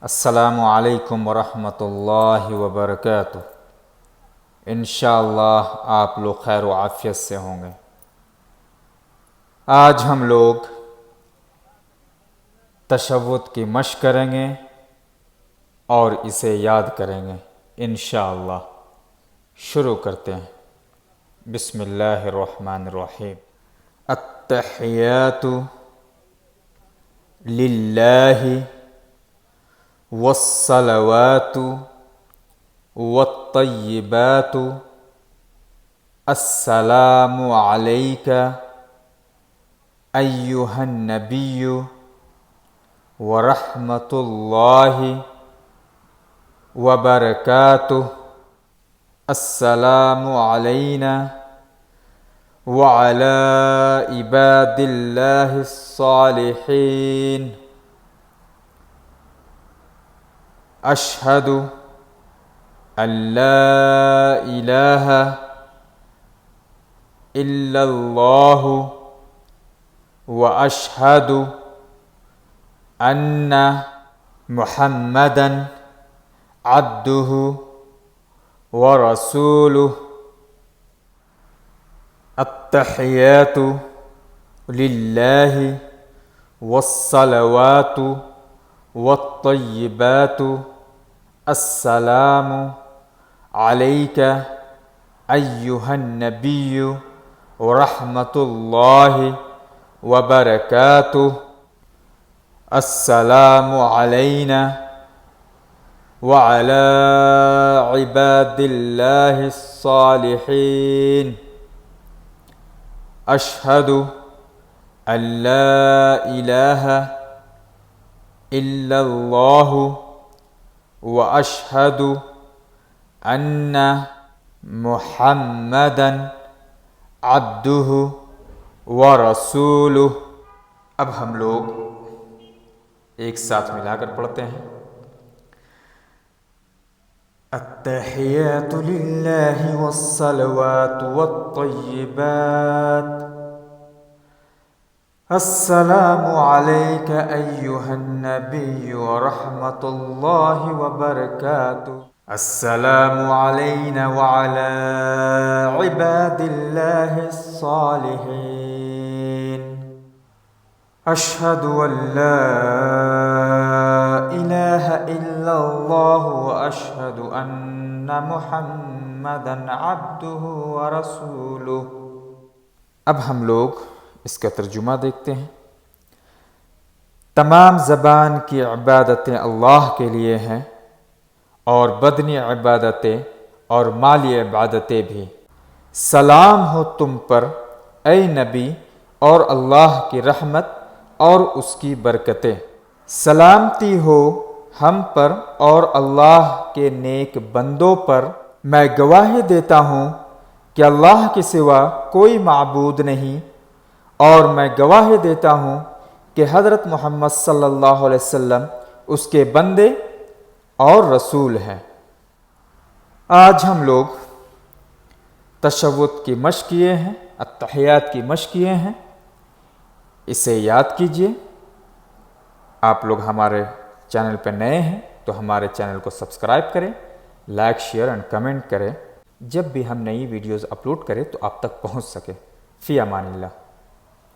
अस्सलामु अलैकुम वरहमतुल्लाहि वबरकातुह। इंशाअल्लाह आप लोग खैर व आफियत से होंगे। आज हम लोग तशव्वुद की मश्क करेंगे और इसे याद करेंगे इंशाअल्लाह। शुरू करते हैं। बिस्मिल्लाहिर्रहमानिर्रहीम। अत्तहियातु लिल्लाहि वस्सलवातु वत्तय्यिबातु अस्सलामु अलैका अय्युहन नबिय्यु व रहमतुल्लाहि व बरकातुहु। अस्सलामु अलैना व अला इबादिल्लाहिस सालिहीन। अशहदु अल्ला इलाहा इल्लल्लाहु व अशहदु अन्ना मुहम्मदन अब्दुहु व रसूलुहु। अत्तहियातु लिल्लाहि वस्सलवातु वत्तय्यिबातु अस्सलामु अलैका अय्युहन नबिय्यु व रहमतुल्लाहि व बरकातुहु। अस्सलामु अलैना व अला इबादिल्लाहिस सालिहीन। अशहदु अल्ला इलाहा इल्लल्लाहु व अशहदु अन्ना मुहम्मदन अब्दुहु व रसूलुहु। अब हम लोग एक साथ मिलाकर पढ़ते हैं। अत्तहियातु लिल्लाहि वस्सलवातु वत्तय्यिबात अस्सलामु अलैका अय्युहन नबिय्यु व रहमतुल्लाहि व बरकातुहु। अस्सलामु अलैना व अला इबादिल्लाहिस सालिहीन। अशहदु अल्ला इलाहा इल्लल्लाहु व अशहदु अन्ना मुहम्मदन अब्दुहु व रसूलुहु। अब हम लोग इसका तर्जुमा देखते हैं। तमाम ज़बान की इबादतें अल्लाह के लिए हैं और बदनी इबादतें और माली इबादतें भी। सलाम हो तुम पर ऐ नबी और अल्लाह की रहमत और उसकी बरकतें। सलामती हो हम पर और अल्लाह के नेक बंदों पर। मैं गवाही देता हूँ कि अल्लाह के सिवा कोई माबूद नहीं और मैं गवाही देता हूँ कि हज़रत मोहम्मद सल्लल्लाहु अलैहि वसल्लम उसके बंदे और रसूल हैं। आज हम लोग तशव्वुद की मश्क किए हैं, अत्तहियात की मश्क किए हैं। इसे याद कीजिए। आप लोग हमारे चैनल पर नए हैं तो हमारे चैनल को सब्सक्राइब करें, लाइक शेयर एंड कमेंट करें। जब भी हम नई वीडियोज़ अपलोड करें तो आप तक पहुंच सके। फ़ी अमानिल्लाह।